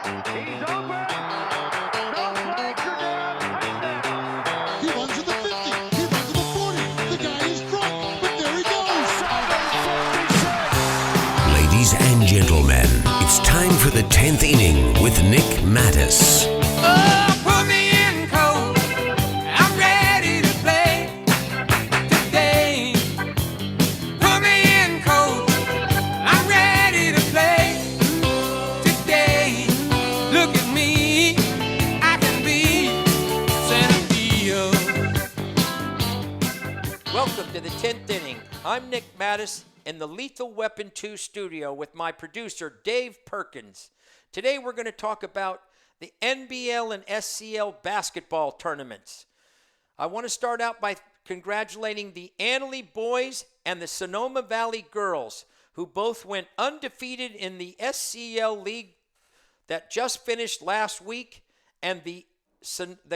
He's open. Those legs are down. Touchdown. He runs to the 50. He runs to the 40. The guy is drunk, but there he goes. 7:56. Ladies and gentlemen, it's time for the 10th inning with Nick Mattis. Put me in cold. I'm ready to play today. Put me in cold. I'm ready to play today. Look at me. I can be center field. Welcome to the 10th inning. I'm Nick Mattis in the Lethal Weapon 2 studio with my producer, Dave Perkins. Today we're going to talk about the NBL and SCL basketball tournaments. I want to start out by congratulating the Annalee boys and the Sonoma Valley girls, who both went undefeated in the SCL league that just finished last week, and the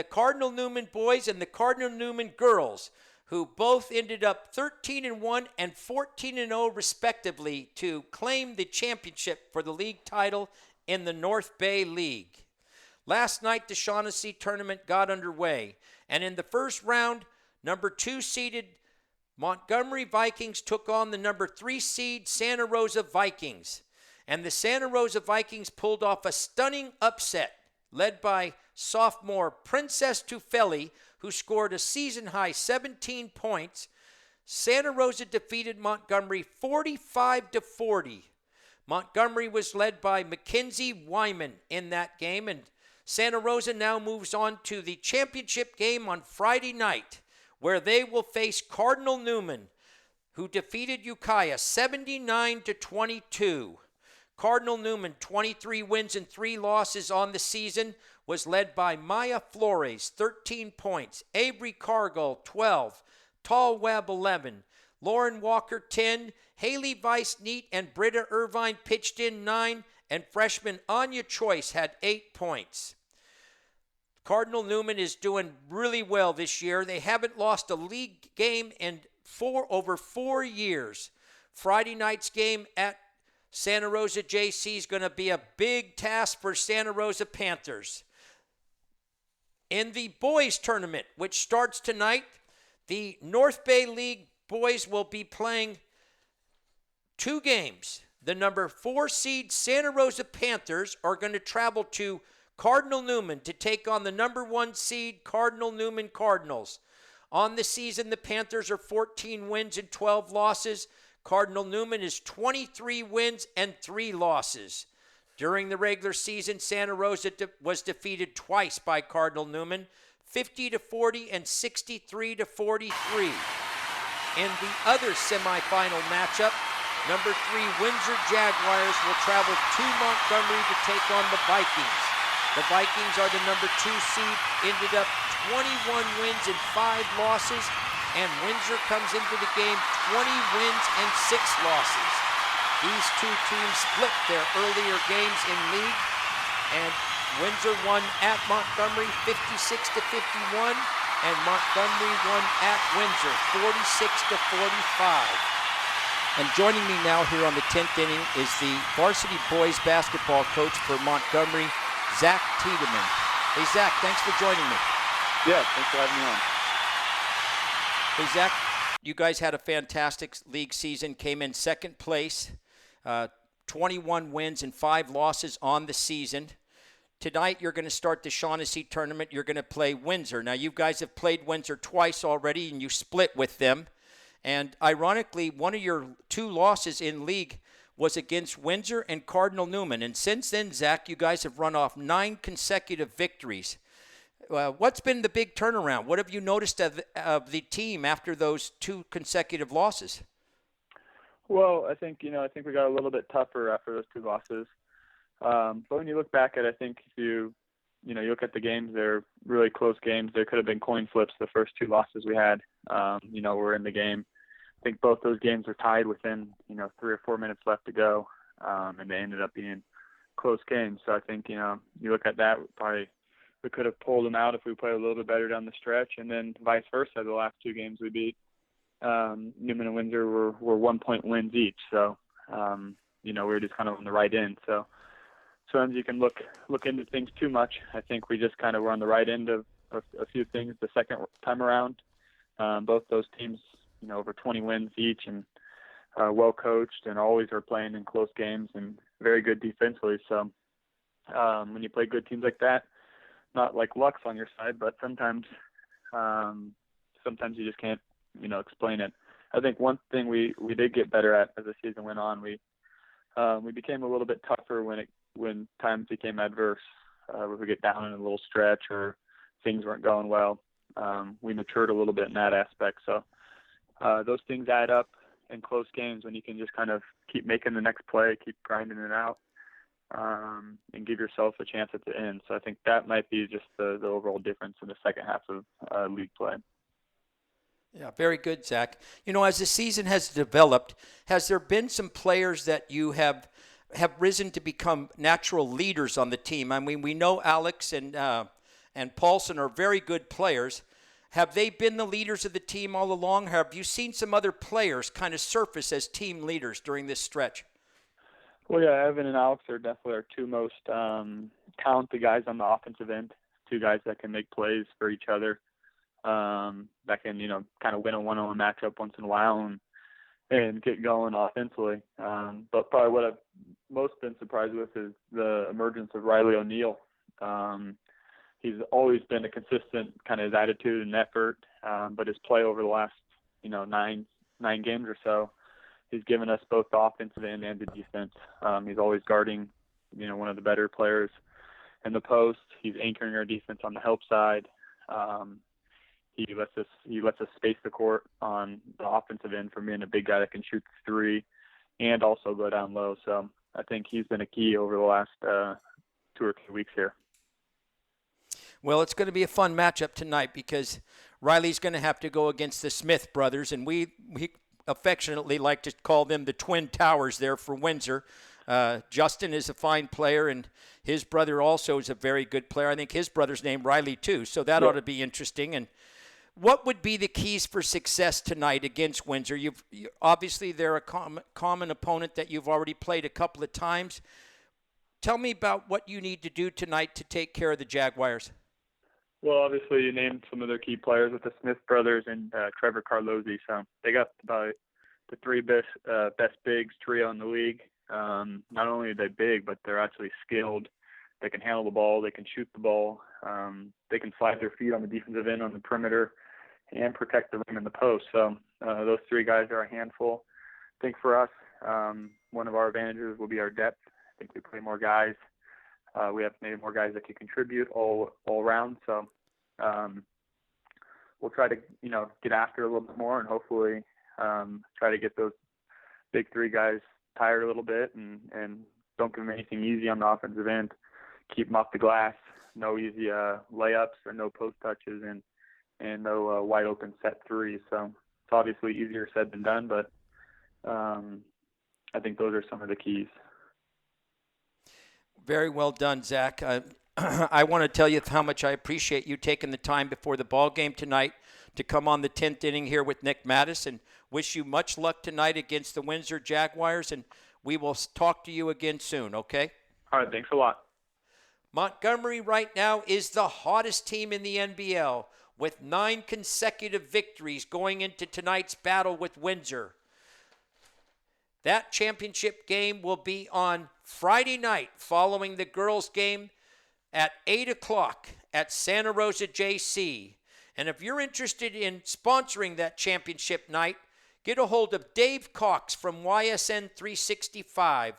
Cardinal Newman boys and the Cardinal Newman girls, who both ended up 13-1 and 14-0 respectively to claim the championship for the league title in the North Bay League. Last night, the Shaughnessy tournament got underway, and in the first round, number 2 seeded Montgomery Vikings took on the number 3 seed Santa Rosa Vikings. And the Santa Rosa Vikings pulled off a stunning upset, led by sophomore Princess Tufeli, who scored a season-high 17 points. Santa Rosa defeated Montgomery 45-40. Montgomery was led by Mackenzie Wyman in that game, and Santa Rosa now moves on to the championship game on Friday night, where they will face Cardinal Newman, who defeated Ukiah 79-22. Cardinal Newman, 23 wins and 3 losses on the season, was led by Maya Flores, 13 points, Avery Cargill, 12, Tall Webb, 11, Lauren Walker, 10, Haley Weiss-Neat and Britta Irvine pitched in 9, and freshman Anya Choice had 8 points. Cardinal Newman is doing really well this year. They haven't lost a league game in over 4 years. Friday night's game at Santa Rosa JC is going to be a big task for Santa Rosa Panthers. In the boys tournament, which starts tonight, the North Bay League boys will be playing 2 games. The number 4 seed Santa Rosa Panthers are going to travel to Cardinal Newman to take on the number 1 seed Cardinal Newman Cardinals. On the season, the Panthers are 14 wins and 12 losses. Cardinal Newman is 23 wins and 3 losses. During the regular season, Santa Rosa was defeated twice by Cardinal Newman, 50-40 and 63-43. In the other semifinal matchup, number 3 Windsor Jaguars will travel to Montgomery to take on the Vikings. The Vikings are the number 2 seed, ended up 21 wins and 5 losses, and Windsor comes into the game 20 wins and 6 losses. These 2 teams split their earlier games in league, and Windsor won at Montgomery 56-51, and Montgomery won at Windsor 46-45. And joining me now here on the 10th inning is the varsity boys basketball coach for Montgomery, Zach Tiedeman. Hey, Zach, thanks for joining me. Yeah, thanks for having me on. Hey, Zach, you guys had a fantastic league season, came in second place, 21 wins and 5 losses on the season. Tonight, you're going to start the Shaughnessy tournament. You're going to play Windsor. Now, you guys have played Windsor twice already, and you split with them. And ironically, one of your 2 losses in league was against Windsor and Cardinal Newman. And since then, Zach, you guys have run off 9 consecutive victories. What's been the big turnaround? What have you noticed of the team after those 2 consecutive losses? Well, I think we got a little bit tougher after those 2 losses. But when you look back at it, I think if you look at the games, they're really close games. There could have been coin flips the first 2 losses we had. We're in the game. I think both those games were tied within, 3 or 4 minutes left to go. And they ended up being close games. So I think, you look at that, we could have pulled them out if we played a little bit better down the stretch. And then vice versa, the last 2 games we beat, Newman and Windsor were 1-point wins each. So, we were just kind of on the right end. So sometimes you can look into things too much. I think we just kind of were on the right end of a few things the second time around. Both those teams, over 20 wins each, and well coached, and always are playing in close games and very good defensively. So when you play good teams like that, not like luck's on your side, but sometimes you just can't explain it. I think one thing we did get better at as the season went on, we became a little bit tougher when times became adverse. If we get down in a little stretch or things weren't going well, we matured a little bit in that aspect. So those things add up in close games when you can just kind of keep making the next play, keep grinding it out, and give yourself a chance at the end. So I think that might be just the overall difference in the second half of league play. Yeah, very good, Zach. As the season has developed, has there been some players that you have risen to become natural leaders on the team? I mean, we know Alex and Paulson are very good players. Have they been the leaders of the team all along? Have you seen some other players kind of surface as team leaders during this stretch? Well, yeah, Evan and Alex are definitely our two most talented guys on the offensive end, two guys that can make plays for each other, that can, kind of win a one-on-one matchup once in a while and get going offensively. But probably what I've most been surprised with is the emergence of Riley O'Neal. He's always been a consistent kind of his attitude and effort, but his play over the last, 9 games or so, he's given us both the offensive end and the defense. He's always guarding, one of the better players in the post. He's anchoring our defense on the help side. He lets us space the court on the offensive end for being a big guy that can shoot the three and also go down low. So I think he's been a key over the last 2 or 3 weeks here. Well, it's going to be a fun matchup tonight because Riley's going to have to go against the Smith brothers, and we affectionately like to call them the Twin Towers there for Windsor. Justin is a fine player, and his brother also is a very good player. I think his brother's named Riley too, so that ought to be interesting. And what would be the keys for success tonight against Windsor? Obviously, they're a common opponent that you've already played a couple of times. Tell me about what you need to do tonight to take care of the Jaguars. Well, obviously, you named some of their key players with the Smith brothers and Trevor Carlozzi. So they got about the three best bigs trio in the league. Not only are they big, but they're actually skilled. They can handle the ball. They can shoot the ball. They can slide their feet on the defensive end on the perimeter and protect the rim in the post. So those three guys are a handful. I think for us, one of our advantages will be our depth. I think we play more guys. We have maybe more guys that can contribute all around. So we'll try to, get after a little bit more and hopefully try to get those big three guys tired a little bit and don't give them anything easy on the offensive end. Keep them off the glass. No easy layups or no post touches and no wide open set threes. So it's obviously easier said than done, but I think those are some of the keys. Very well done, Zach. I want to tell you how much I appreciate you taking the time before the ball game tonight to come on the 10th inning here with Nick Mattis, and wish you much luck tonight against the Windsor Jaguars, and we will talk to you again soon, okay? All right, thanks a lot. Montgomery right now is the hottest team in the NBL with 9 consecutive victories going into tonight's battle with Windsor. That championship game will be on Friday night following the girls' game at 8 o'clock at Santa Rosa JC. And if you're interested in sponsoring that championship night, get a hold of Dave Cox from YSN 365.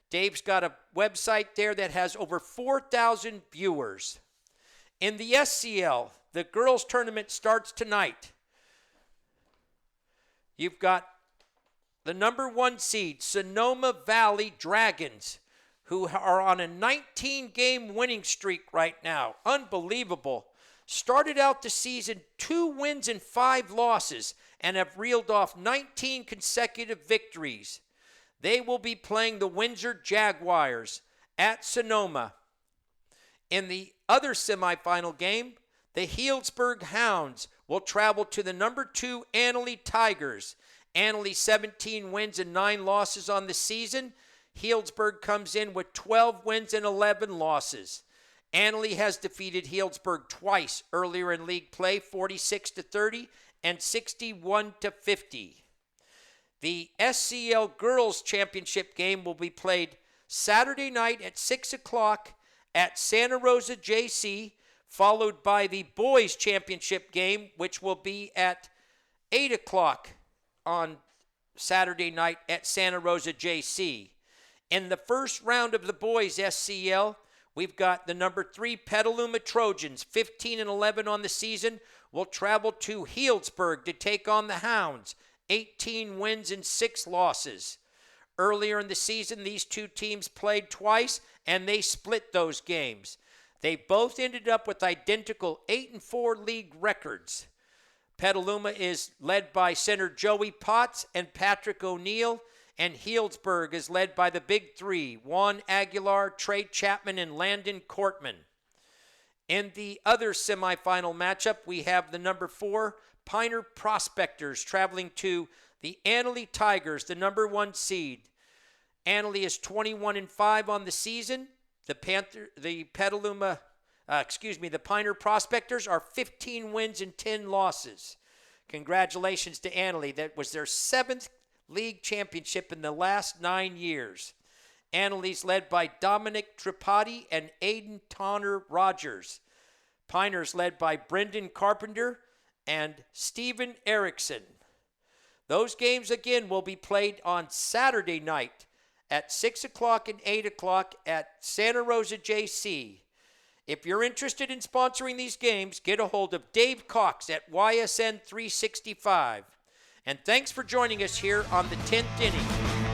Dave's got a website there that has over 4,000 viewers. In the SCL, the girls' tournament starts tonight. You've got the number 1 seed, Sonoma Valley Dragons, who are on a 19-game winning streak right now. Unbelievable. Started out the season 2 wins and 5 losses and have reeled off 19 consecutive victories. They will be playing the Windsor Jaguars at Sonoma. In the other semifinal game, the Healdsburg Hounds will travel to the number 2 Annalee Tigers. Annalee 17 wins and 9 losses on the season. Healdsburg comes in with 12 wins and 11 losses. Annalee has defeated Healdsburg twice earlier in league play, 46-30 and 61-50. The SCL Girls Championship game will be played Saturday night at 6 o'clock at Santa Rosa JC, followed by the Boys Championship game, which will be at 8 o'clock on Saturday night at Santa Rosa JC. In the first round of the Boys SCL, we've got the number 3 Petaluma Trojans, 15-11 on the season, will travel to Healdsburg to take on the Hounds, 18 wins and 6 losses. Earlier in the season, these two teams played twice, and they split those games. They both ended up with identical 8-4 league records. Petaluma is led by center Joey Potts and Patrick O'Neill, and Healdsburg is led by the Big Three, Juan Aguilar, Trey Chapman, and Landon Cortman. In the other semifinal matchup, we have the number 4 Pioneer Prospectors traveling to the Annalee Tigers, the number 1 seed. Annalee is 21-5 on the season. The Pioneer Prospectors are 15 wins and 10 losses. Congratulations to Annalee. That was their 7th league championship in the last 9 years. Annalee's led by Dominic Tripathi and Aiden Tonner Rogers. Pioneers led by Brendan Carpenter and Steven Erickson. Those games again will be played on Saturday night at 6 o'clock and 8 o'clock at Santa Rosa JC. If you're interested in sponsoring these games, get a hold of Dave Cox at YSN 365. And thanks for joining us here on the 10th inning.